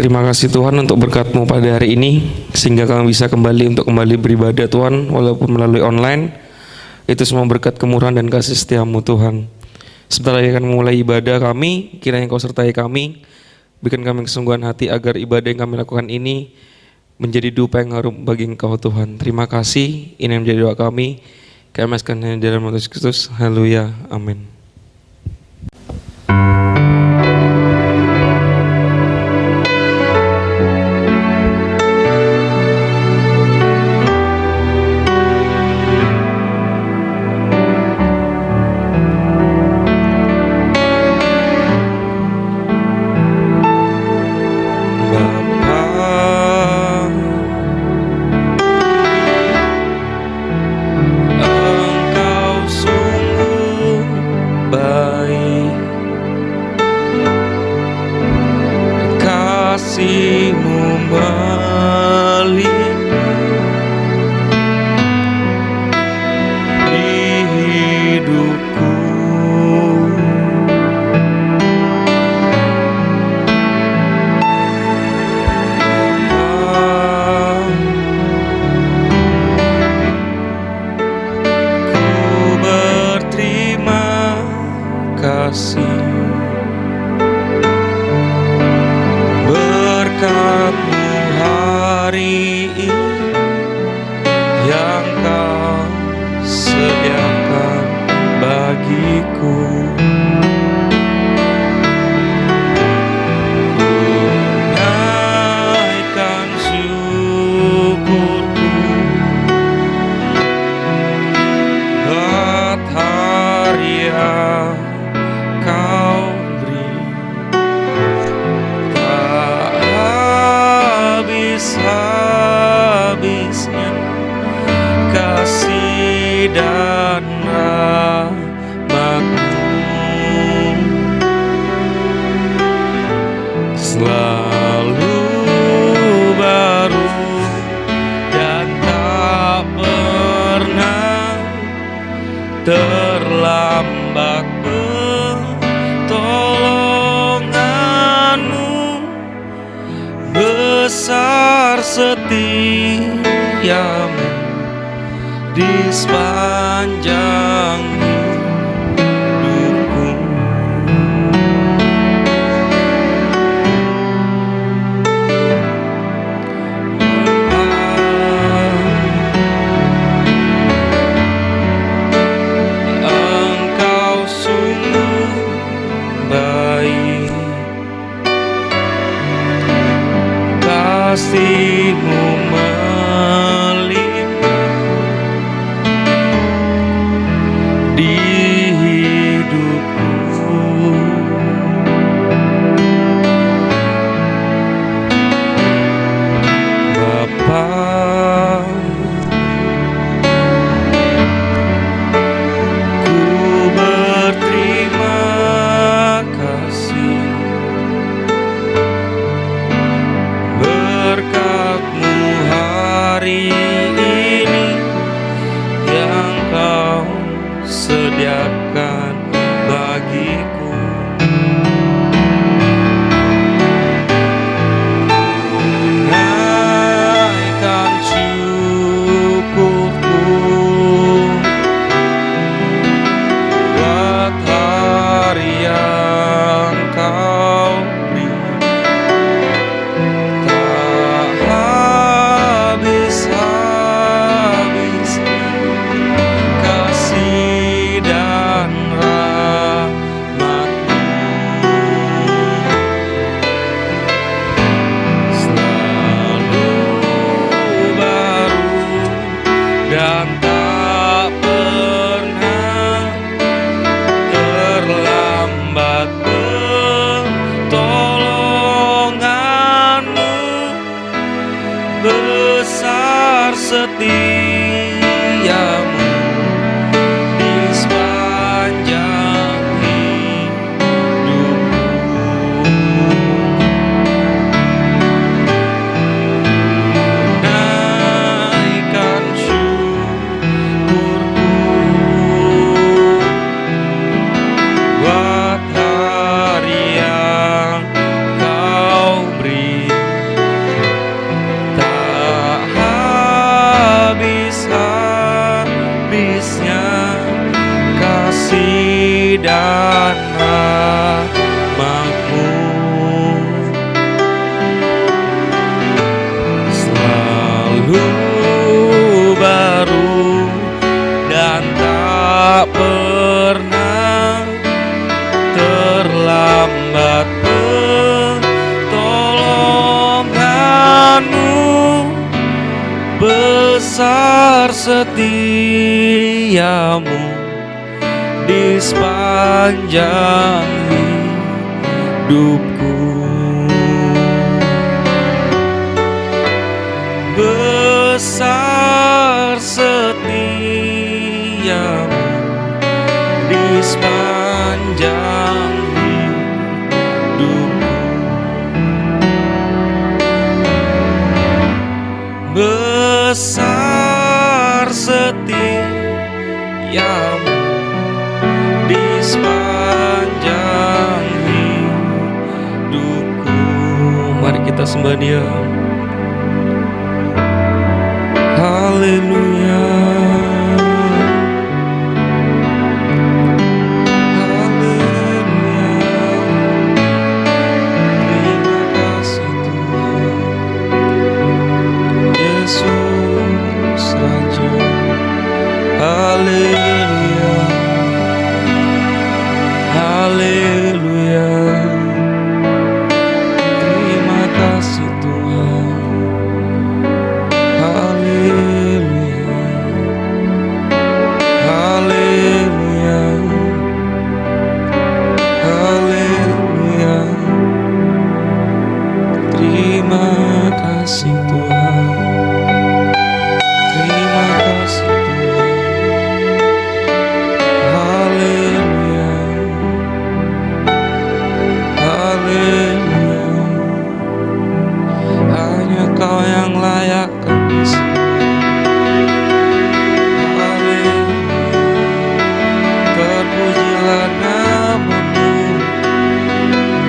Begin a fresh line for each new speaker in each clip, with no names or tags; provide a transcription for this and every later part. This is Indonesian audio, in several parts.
Terima kasih Tuhan untuk berkat-Mu pada hari ini, sehingga kami bisa kembali beribadah Tuhan, walaupun melalui online. Itu semua berkat kemurahan dan kasih setia-Mu Tuhan. Sebentar lagi akan memulai ibadah kami, kiranya Kau sertai kami, berikan kami kesungguhan hati agar ibadah yang kami lakukan ini menjadi dupa yang harum bagi Engkau Tuhan. Terima kasih, ini yang menjadi doa kami. Kami masukkan dalam nama Yesus Kristus. Haleluya, amin.
Terlambat pertolongan-Mu, besar setia-Mu di sepanjang hidupku. Engkau sungguh baik, kasih-Mu melimpah di hidupku. Bapa, ku berterima kasih berkat-Mu hari ini yang Kau sediakan bagiku. Naikkan syukurku buat hari yang Kau beri. Tak habis-habis kasih dan rahmat-Mu, selalu baru dan tak pernah terlambat pertolongan-Mu, besar setia-Mu di sepanjang hidupku. Naikkan syukurku setiamu di sepanjang hidupku. Besar setiamu di sepanjang hidupku. Besar setiamu di sepanjang hidupku.
Mari kita sembah Dia.
Haleluya. Haleluya. Terima kasih Tuhan. Yesus Raja. Haleluya. Haleluya. Terima kasih Tuhan. Haleluya. Haleluya. Haleluya. Terima kasih Tuhan. Terima kasih Tuhan. Haleluya. Haleluya. Hanya Kau yang layak kami sembah. Haleluya. Terpujilah nama-Mu.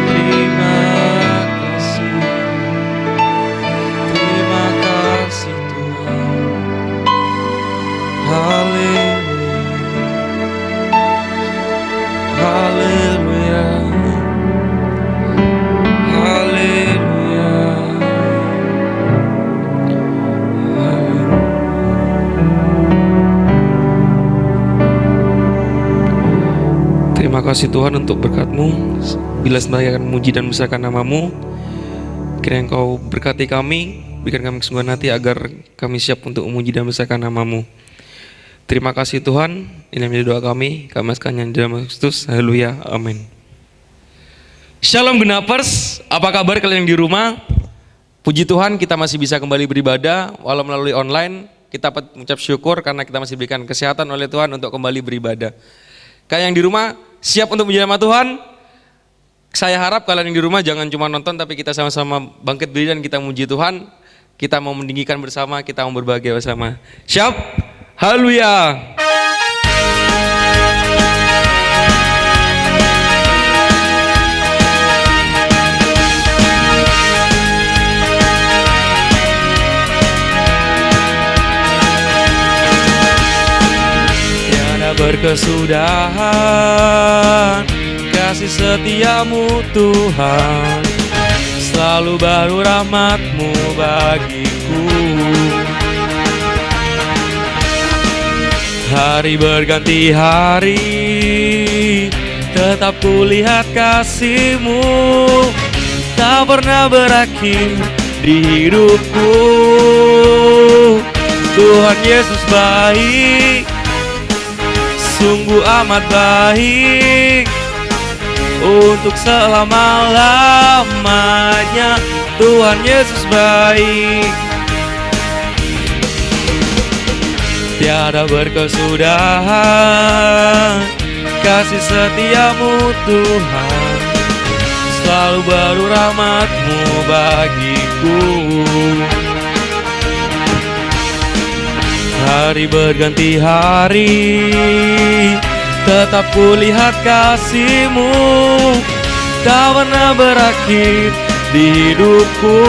Terima kasih. Terima kasih Tuhan. Haleluya. Haleluya. Haleluya.
Terima kasih Tuhan untuk berkat-Mu. Bila sebenarnya akan memuji dan membesarkan nama-Mu, kiranya Engkau berkati kami, berikan kami kesungguhan hati agar kami siap untuk memuji dan membesarkan nama-Mu. Terima kasih Tuhan, ini menjadi doa kami masukkannya di dalam Kristus. Haleluya, amin. Shalom Genapers, apa kabar kalian yang di rumah? Puji Tuhan kita masih bisa kembali beribadah walau melalui online. Kita mengucap syukur karena kita masih diberikan kesehatan oleh Tuhan untuk kembali beribadah. Kalian yang di rumah siap untuk memuji nama Tuhan? Saya harap kalian yang di rumah jangan cuma nonton, tapi kita sama-sama bangkit berdiri dan kita memuji Tuhan. Kita mau meninggikan bersama, kita mau berbahagia bersama. Siap? Haleluya.
Tiada berkesudahan kasih setiamu Tuhan, selalu baru rahmat-Mu bagiku. Hari berganti hari, tetap kulihat kasih-Mu, tak pernah berakhir di hidupku. Tuhan Yesus baik, sungguh amat baik, untuk selama-lamanya. Tuhan Yesus baik. Tiada berkesudahan kasih setiamu Tuhan, selalu baru rahmat-Mu bagiku. Hari berganti hari, tetap kulihat kasih-Mu, tak pernah berakhir di hidupku.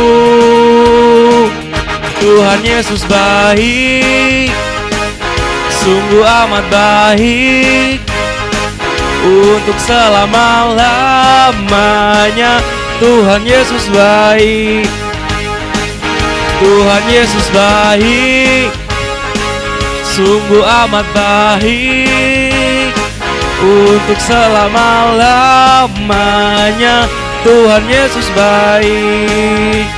Tuhan Yesus baik, sungguh amat baik, untuk selama-lamanya. Tuhan Yesus baik, Tuhan Yesus baik, sungguh amat baik, untuk selama-lamanya. Tuhan Yesus baik,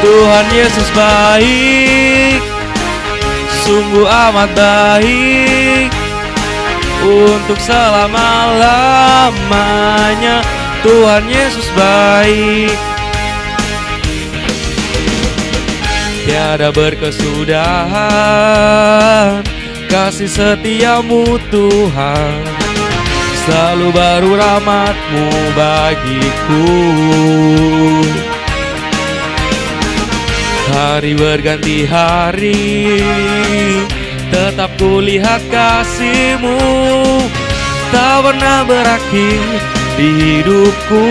Tuhan Yesus baik, sungguh amat baik. Untuk selama-lamanya Tuhan Yesus baik. Tiada berkesudahan kasih setiamu Tuhan, selalu baru rahmat-Mu bagiku. Hari berganti hari, tetap kulihat kasih-Mu, tak pernah berakhir di hidupku.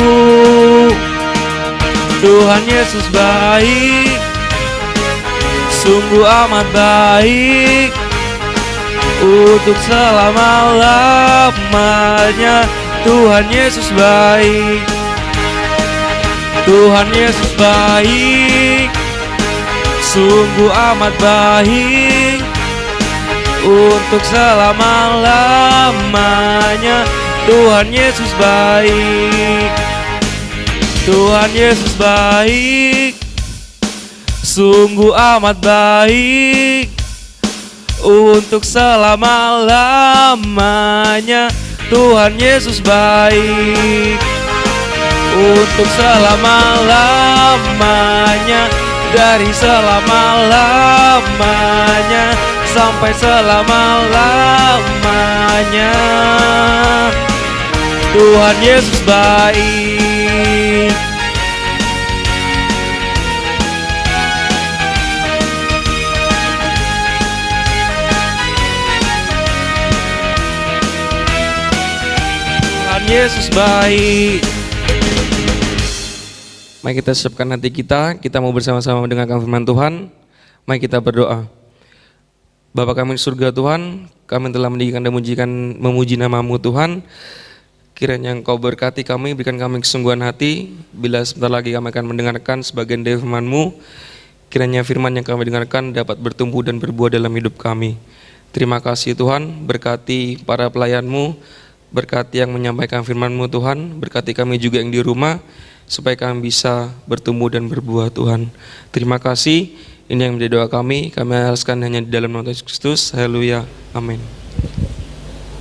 Tuhan Yesus baik, sungguh amat baik. Untuk selama-lamanya Tuhan Yesus baik. Tuhan Yesus baik, sungguh amat baik. Untuk selama-lamanya Tuhan Yesus baik. Tuhan Yesus baik, sungguh amat baik. Untuk selama-lamanya Tuhan Yesus baik. Untuk selama-lamanya, dari selama-lamanya sampai selama-lamanya Tuhan Yesus baik. Tuhan Yesus baik.
Mari kita siapkan hati kita mau bersama-sama mendengarkan firman Tuhan. Mari kita berdoa. Bapa kami di surga Tuhan, kami telah meninggikan dan memuji nama-Mu Tuhan. Kiranya Engkau berkati kami, berikan kami kesungguhan hati. Bila sebentar lagi kami akan mendengarkan sebagian dari firman-Mu, kiranya firman yang kami dengarkan dapat bertumbuh dan berbuah dalam hidup kami. Terima kasih Tuhan, berkati para pelayan-Mu, berkati yang menyampaikan firman-Mu Tuhan, berkati kami juga yang di rumah, supaya kami bisa bertumbuh dan berbuah Tuhan. Terima kasih, ini yang menjadi doa kami halaskan hanya di dalam nama Yesus Kristus. Haleluya, amin.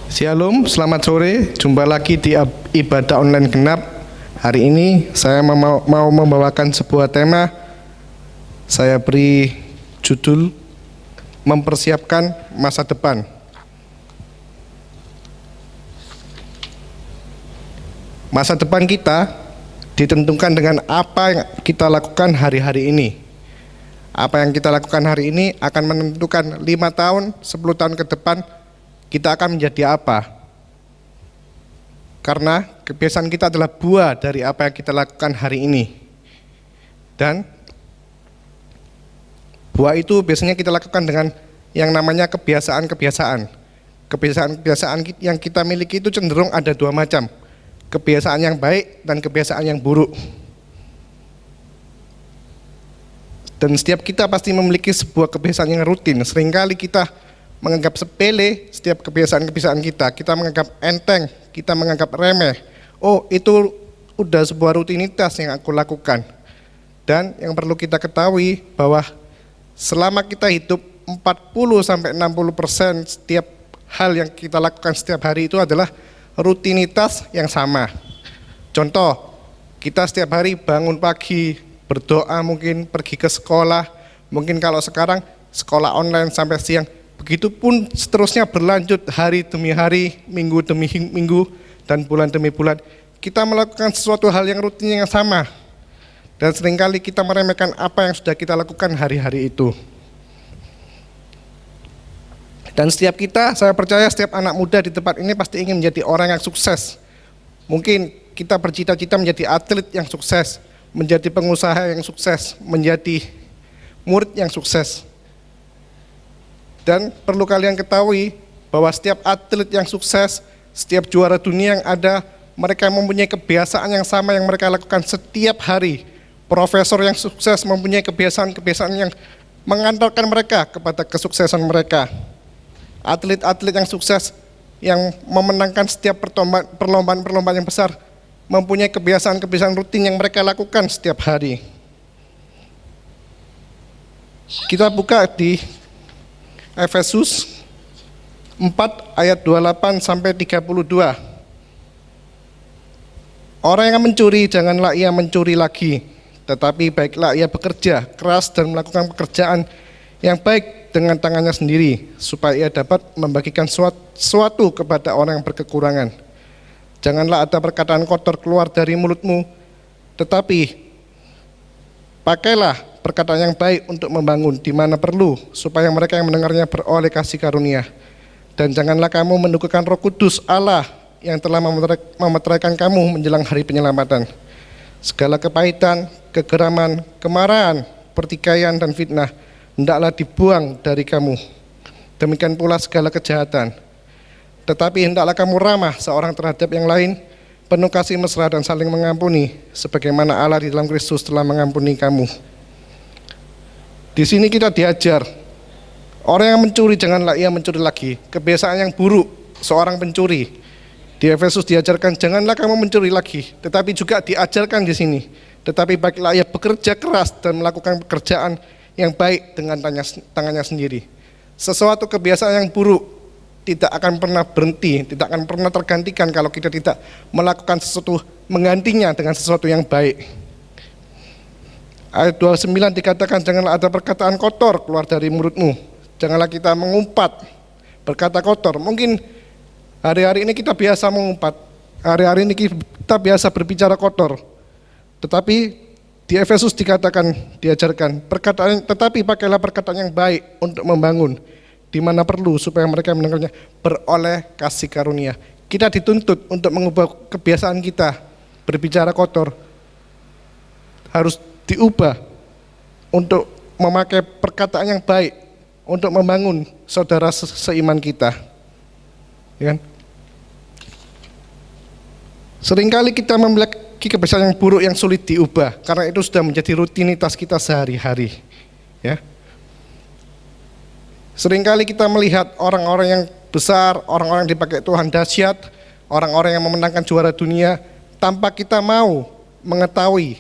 Shalom, selamat sore. Jumpa lagi di ibadah online genap. Hari ini saya mau membawakan sebuah tema. Saya beri judul mempersiapkan masa depan. Masa depan kita ditentukan dengan apa yang kita lakukan hari-hari ini. Apa yang kita lakukan hari ini akan menentukan 5 tahun, 10 tahun ke depan kita akan menjadi apa. Karena kebiasaan kita adalah buah dari apa yang kita lakukan hari ini. Dan buah itu biasanya kita lakukan dengan yang namanya kebiasaan-kebiasaan. Kebiasaan-kebiasaan yang kita miliki itu cenderung ada 2 macam. Kebiasaan yang baik dan kebiasaan yang buruk. Dan setiap kita pasti memiliki sebuah kebiasaan yang rutin. Seringkali kita menganggap sepele setiap kebiasaan-kebiasaan kita. Kita menganggap enteng, kita menganggap remeh. Oh, itu udah sebuah rutinitas yang aku lakukan. Dan yang perlu kita ketahui bahwa selama kita hidup 40-60% setiap hal yang kita lakukan setiap hari itu adalah rutinitas yang sama. Contoh, kita setiap hari bangun pagi, berdoa, mungkin pergi ke sekolah, mungkin kalau sekarang sekolah online sampai siang, begitupun seterusnya berlanjut hari demi hari, minggu demi minggu, dan bulan demi bulan. Kita melakukan sesuatu hal yang rutin yang sama, dan seringkali kita meremehkan apa yang sudah kita lakukan hari-hari itu. Dan setiap kita, saya percaya setiap anak muda di tempat ini pasti ingin menjadi orang yang sukses. Mungkin kita bercita-cita menjadi atlet yang sukses, menjadi pengusaha yang sukses, menjadi murid yang sukses. Dan perlu kalian ketahui bahwa setiap atlet yang sukses, setiap juara dunia yang ada, mereka mempunyai kebiasaan yang sama yang mereka lakukan setiap hari. Profesor yang sukses mempunyai kebiasaan-kebiasaan yang mengantarkan mereka kepada kesuksesan mereka. Atlet-atlet yang sukses yang memenangkan setiap perlombaan-perlombaan yang besar mempunyai kebiasaan-kebiasaan rutin yang mereka lakukan setiap hari. Kita buka di Efesus 4 ayat 28 sampai 32. Orang yang mencuri, janganlah ia mencuri lagi, tetapi baiklah ia bekerja keras dan melakukan pekerjaan yang baik dengan tangannya sendiri, supaya ia dapat membagikan sesuatu kepada orang yang berkekurangan. Janganlah ada perkataan kotor keluar dari mulutmu, tetapi pakailah perkataan yang baik untuk membangun di mana perlu, supaya mereka yang mendengarnya beroleh kasih karunia. Dan janganlah kamu mendukakan Roh Kudus Allah yang telah memeteraikan kamu menjelang hari penyelamatan. Segala kepahitan, kegeraman, kemarahan, pertikaian, dan fitnah hendaklah dibuang dari kamu. Demikian pula segala kejahatan. Tetapi hendaklah kamu ramah seorang terhadap yang lain, penuh kasih mesra dan saling mengampuni, sebagaimana Allah di dalam Kristus telah mengampuni kamu. Di sini kita diajar, orang yang mencuri janganlah ia mencuri lagi. Kebiasaan yang buruk seorang pencuri. Di Efesus diajarkan janganlah kamu mencuri lagi, tetapi juga diajarkan di sini, tetapi baiklah ia bekerja keras dan melakukan pekerjaan yang baik dengan tangannya sendiri. Sesuatu kebiasaan yang buruk tidak akan pernah berhenti, tidak akan pernah tergantikan kalau kita tidak melakukan sesuatu menggantinya dengan sesuatu yang baik. Ayat 29 dikatakan janganlah ada perkataan kotor keluar dari mulutmu. Janganlah kita mengumpat berkata kotor. Mungkin hari-hari ini kita biasa mengumpat, hari-hari ini kita biasa berbicara kotor. Tetapi di Efesus dikatakan, diajarkan tetapi pakailah perkataan yang baik untuk membangun di mana perlu, supaya mereka mendengarnya beroleh kasih karunia. Kita dituntut untuk mengubah kebiasaan kita berbicara kotor, harus diubah untuk memakai perkataan yang baik untuk membangun saudara seiman kita. Ya kan? Seringkali kita memiliki kebiasaan yang buruk yang sulit diubah, karena itu sudah menjadi rutinitas kita sehari-hari. Ya. Seringkali kita melihat orang-orang yang besar, orang-orang yang dipakai Tuhan dahsyat, orang-orang yang memenangkan juara dunia, tanpa kita mau mengetahui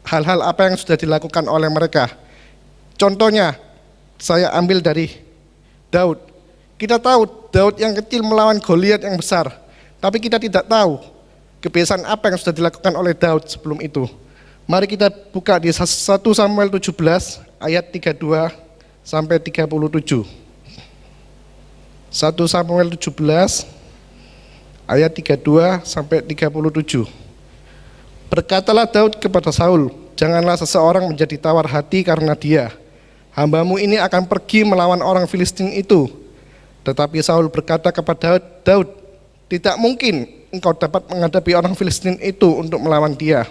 hal-hal apa yang sudah dilakukan oleh mereka. Contohnya, saya ambil dari Daud. Kita tahu Daud yang kecil melawan Goliat yang besar, tapi kita tidak tahu kebiasaan apa yang sudah dilakukan oleh Daud sebelum itu. Mari kita buka di 1 Samuel 17 ayat 32 sampai 37. 1 Samuel 17 ayat 32 sampai 37. Berkatalah Daud kepada Saul, janganlah seseorang menjadi tawar hati karena dia. Hambamu ini akan pergi melawan orang Filistin itu. Tetapi Saul berkata kepada Daud, tidak mungkin engkau dapat menghadapi orang Filistin itu untuk melawan dia.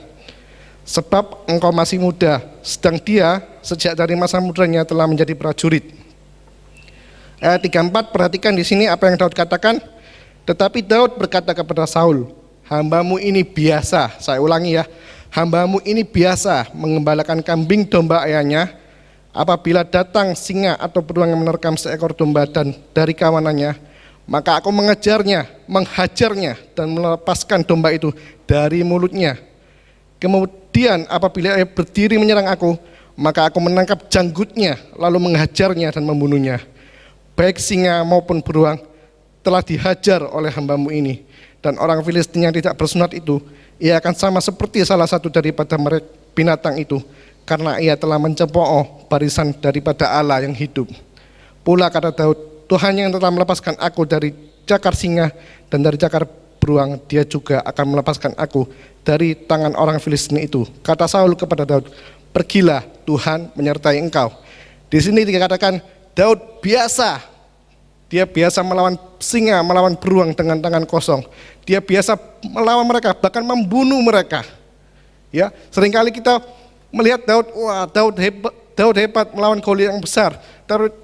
Sebab engkau masih muda, sedang dia sejak dari masa mudanya telah menjadi prajurit. Ayat 34, perhatikan di sini apa yang Daud katakan. Tetapi Daud berkata kepada Saul, hambamu ini biasa, saya ulangi ya, hambamu ini biasa mengembalakan kambing domba ayahnya. Apabila datang singa atau beruang yang menerkam seekor domba dan dari kawanannya, maka aku menghajarnya dan melepaskan domba itu dari mulutnya. Kemudian apabila ia berdiri menyerang aku, maka aku menangkap janggutnya lalu menghajarnya dan membunuhnya. Baik singa maupun beruang telah dihajar oleh hambamu ini, dan orang Filistin yang tidak bersunat itu, ia akan sama seperti salah satu daripada mereka binatang itu, karena ia telah mencemooh barisan daripada Allah yang hidup. Pula kata Daud, Tuhan yang telah melepaskan aku dari cakar singa dan dari cakar beruang, dia juga akan melepaskan aku dari tangan orang Filistin itu. Kata Saul kepada Daud, pergilah, Tuhan menyertai engkau. Di sini dikatakan Daud biasa, dia biasa melawan singa, melawan beruang dengan tangan kosong. Dia biasa melawan mereka, bahkan membunuh mereka. Ya, seringkali kita melihat Daud, wah Daud hebat melawan Goliat yang besar.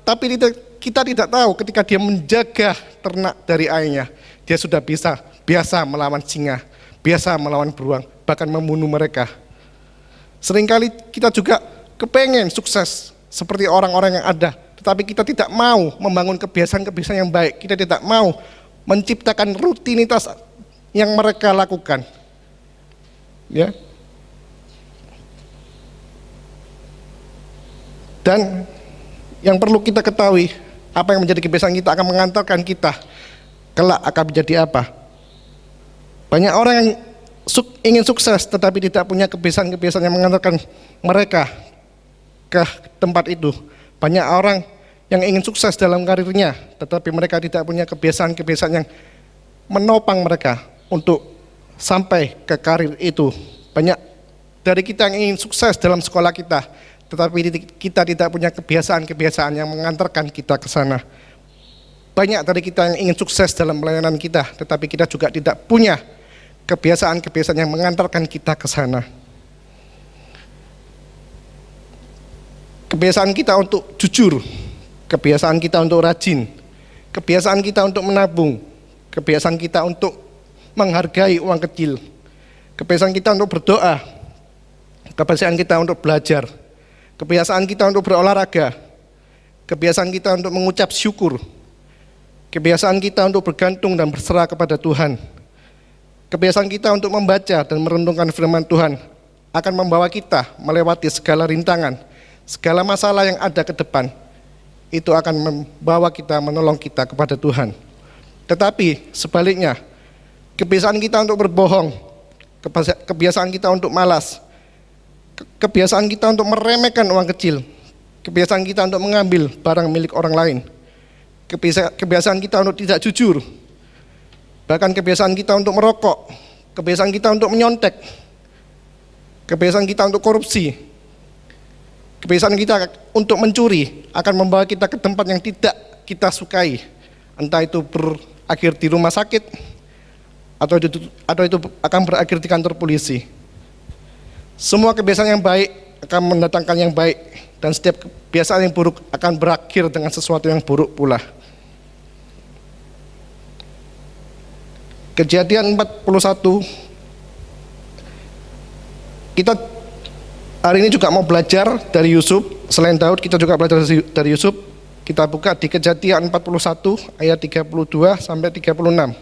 Tapi kita tidak tahu ketika dia menjaga ternak dari ayahnya, dia sudah biasa melawan singa, biasa melawan beruang, bahkan membunuh mereka. Seringkali kita juga kepengen sukses seperti orang-orang yang ada, tetapi kita tidak mau membangun kebiasaan-kebiasaan yang baik. Kita tidak mau menciptakan rutinitas yang mereka lakukan. Ya. Dan yang perlu kita ketahui, apa yang menjadi kebiasaan kita akan mengantarkan kita kelak akan menjadi apa. Banyak orang yang ingin sukses tetapi tidak punya kebiasaan-kebiasaan yang mengantarkan mereka ke tempat itu. Banyak orang yang ingin sukses dalam karirnya tetapi mereka tidak punya kebiasaan-kebiasaan yang menopang mereka untuk sampai ke karir itu. Banyak dari kita yang ingin sukses dalam sekolah kita tetapi kita tidak punya kebiasaan-kebiasaan yang mengantarkan kita ke sana. Banyak dari kita yang ingin sukses dalam pelayanan kita, tetapi kita juga tidak punya kebiasaan-kebiasaan yang mengantarkan kita ke sana. Kebiasaan kita untuk jujur, kebiasaan kita untuk rajin, kebiasaan kita untuk menabung, kebiasaan kita untuk menghargai uang kecil, kebiasaan kita untuk berdoa, kebiasaan kita untuk belajar, kebiasaan kita untuk berolahraga, kebiasaan kita untuk mengucap syukur, kebiasaan kita untuk bergantung dan berserah kepada Tuhan, kebiasaan kita untuk membaca dan merenungkan firman Tuhan akan membawa kita melewati segala rintangan, segala masalah yang ada ke depan. Itu akan membawa kita, menolong kita kepada Tuhan. Tetapi sebaliknya, kebiasaan kita untuk berbohong, kebiasaan kita untuk malas, kebiasaan kita untuk meremehkan uang kecil, kebiasaan kita untuk mengambil barang milik orang lain, kebiasaan kita untuk tidak jujur, bahkan kebiasaan kita untuk merokok, kebiasaan kita untuk menyontek, kebiasaan kita untuk korupsi, kebiasaan kita untuk mencuri akan membawa kita ke tempat yang tidak kita sukai, entah itu berakhir di rumah sakit atau itu akan berakhir di kantor polisi. Semua kebiasaan yang baik akan mendatangkan yang baik, dan setiap kebiasaan yang buruk akan berakhir dengan sesuatu yang buruk pula. Kejadian 41, kita hari ini juga mau belajar dari Yusuf. Selain Daud, kita juga belajar dari Yusuf. Kita buka di Kejadian 41 ayat 32 sampai 36.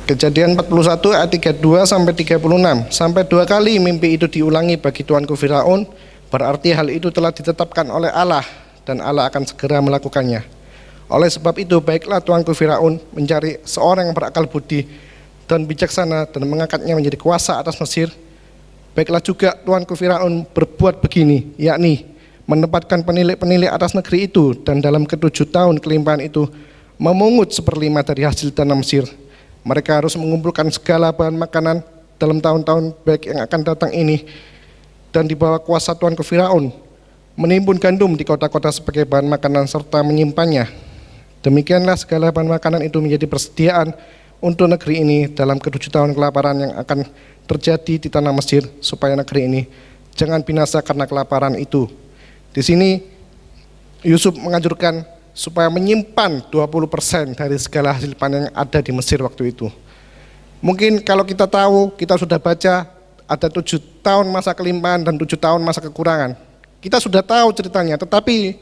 Kejadian 41 ayat 32 sampai 36. Sampai 2 kali mimpi itu diulangi bagi tuanku Firaun, berarti hal itu telah ditetapkan oleh Allah dan Allah akan segera melakukannya. Oleh sebab itu baiklah tuanku Firaun mencari seorang yang berakal budi dan bijaksana dan mengangkatnya menjadi kuasa atas Mesir. Baiklah juga tuanku Firaun berbuat begini, yakni menempatkan penilik-penilik atas negeri itu, dan dalam ke-7 tahun kelimpahan itu memungut 1/5 dari hasil tanah Mesir. Mereka harus mengumpulkan segala bahan makanan dalam tahun-tahun baik yang akan datang ini, dan di bawah kuasa tuanku Firaun menimbun gandum di kota-kota sebagai bahan makanan serta menyimpannya. Demikianlah segala bahan makanan itu menjadi persediaan untuk negeri ini dalam ke-7 tahun kelaparan yang akan terjadi di tanah Mesir, supaya negeri ini jangan binasa karena kelaparan itu. Di sini Yusuf menganjurkan supaya menyimpan 20% dari segala hasil panen yang ada di Mesir waktu itu. Mungkin kalau kita tahu, kita sudah baca ada 7 tahun masa kelimpahan dan 7 tahun masa kekurangan. Kita sudah tahu ceritanya, tetapi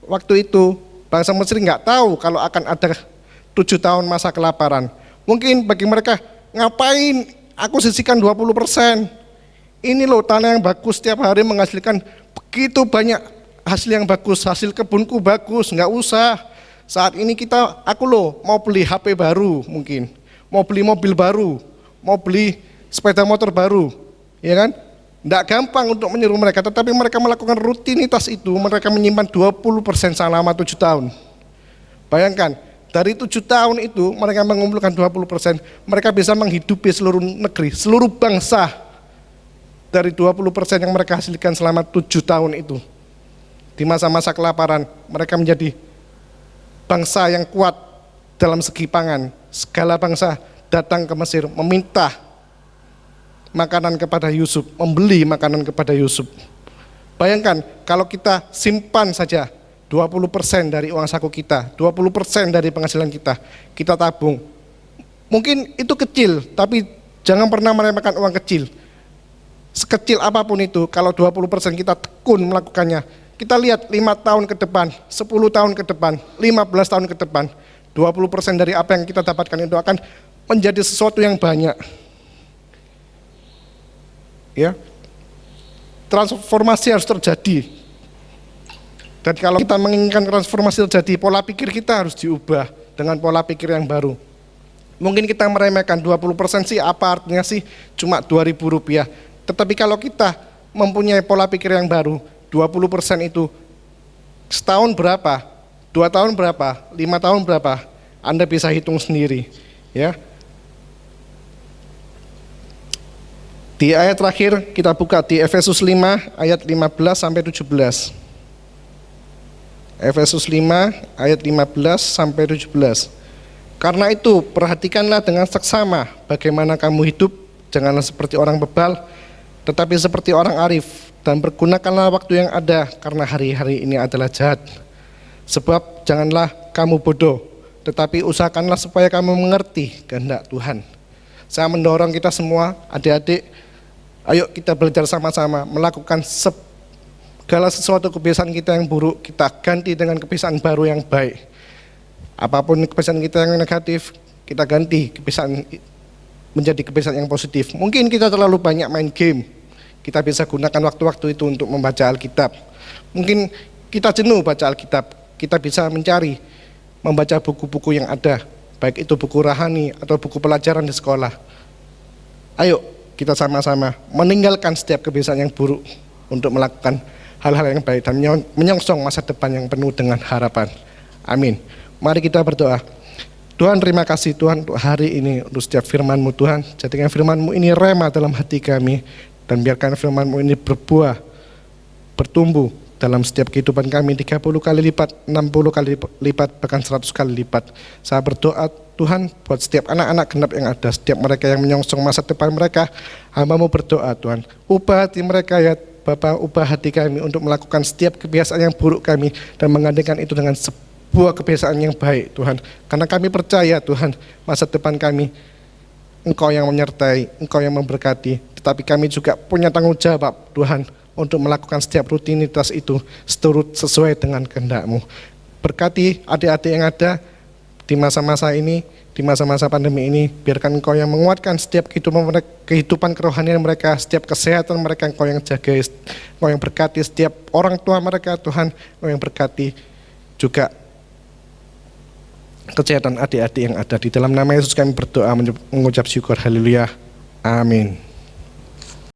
waktu itu bangsa Mesir nggak tahu kalau akan ada 7 tahun masa kelaparan. Mungkin bagi mereka, ngapain aku sisihkan 20%? Ini loh tanah yang bagus, setiap hari menghasilkan begitu banyak hasil yang bagus, hasil kebunku bagus, nggak usah. Saat ini aku loh mau beli HP baru mungkin, mau beli mobil baru, mau beli sepeda motor baru, ya kan? Nggak gampang untuk menyuruh mereka, tetapi mereka melakukan rutinitas itu, mereka menyimpan 20% selama 7 tahun. Bayangkan, dari 7 tahun itu mereka mengumpulkan 20%, mereka bisa menghidupi seluruh negeri, seluruh bangsa dari 20% yang mereka hasilkan selama 7 tahun itu. Di masa-masa kelaparan, mereka menjadi bangsa yang kuat dalam segi pangan. Segala bangsa datang ke Mesir meminta makanan kepada Yusuf, membeli makanan kepada Yusuf. Bayangkan kalau kita simpan saja 20% dari uang saku kita, 20% dari penghasilan kita, kita tabung. Mungkin itu kecil, tapi jangan pernah meremehkan uang kecil. Sekecil apapun itu, kalau 20% kita tekun melakukannya, kita lihat 5 tahun ke depan, 10 tahun ke depan, 15 tahun ke depan, 20% dari apa yang kita dapatkan itu akan menjadi sesuatu yang banyak. Ya, transformasi harus terjadi. Dan kalau kita menginginkan transformasi terjadi, pola pikir kita harus diubah dengan pola pikir yang baru. Mungkin kita meremehkan 20% sih, apa artinya sih cuma Rp2.000. Tetapi kalau kita mempunyai pola pikir yang baru, 20% itu setahun berapa, 2 tahun berapa, 5 tahun berapa, Anda bisa hitung sendiri. Ya. Di ayat terakhir kita buka di Efesus 5 ayat 15 sampai 17. Efesus 5 ayat 15 sampai 17. Karena itu perhatikanlah dengan seksama bagaimana kamu hidup, janganlah seperti orang bebal, tetapi seperti orang arif, dan pergunakanlah waktu yang ada karena hari-hari ini adalah jahat. Sebab janganlah kamu bodoh, tetapi usahakanlah supaya kamu mengerti kehendak Tuhan. Saya mendorong kita semua, adik-adik, ayo kita belajar sama-sama melakukan segala sesuatu kebiasaan kita yang buruk, kita ganti dengan kebiasaan baru yang baik. Apapun kebiasaan kita yang negatif, kita ganti kebiasaan menjadi kebiasaan yang positif. Mungkin kita terlalu banyak main game, kita bisa gunakan waktu-waktu itu untuk membaca Alkitab. Mungkin kita jenuh baca Alkitab, kita bisa membaca buku-buku yang ada, baik itu buku rohani atau buku pelajaran di sekolah. Ayo kita sama-sama meninggalkan setiap kebiasaan yang buruk untuk melakukan hal-hal yang baik dan menyongsong masa depan yang penuh dengan harapan. Amin. Mari kita berdoa. Tuhan, terima kasih Tuhan untuk hari ini, untuk setiap firman-Mu Tuhan. Jadikan firman-Mu ini rema dalam hati kami, dan biarkan firman-Mu ini berbuah, bertumbuh dalam setiap kehidupan kami 30 kali lipat, 60 kali lipat, bahkan 100 kali lipat. Saya berdoa Tuhan buat setiap anak-anak genap yang ada, setiap mereka yang menyongsong masa depan mereka, hamba-Mu berdoa Tuhan, ubah hati mereka ya Bapa, ubah hati kami untuk melakukan setiap kebiasaan yang buruk kami dan menggantikan itu dengan sebuah kebiasaan yang baik Tuhan. Karena kami percaya Tuhan, masa depan kami Engkau yang menyertai, Engkau yang memberkati, tetapi kami juga punya tanggung jawab Tuhan untuk melakukan setiap rutinitas itu sesuai dengan kehendak-Mu. Berkati adik-adik yang ada di masa-masa ini, di masa-masa pandemi ini, biarkan Engkau yang menguatkan setiap kehidupan kerohanian mereka, setiap kesehatan mereka, Engkau yang jaga, Engkau yang berkati setiap orang tua mereka Tuhan, Engkau yang berkati juga kesehatan adik-adik yang ada. Di dalam nama Yesus kami berdoa, mengucap syukur, haleluya, amin.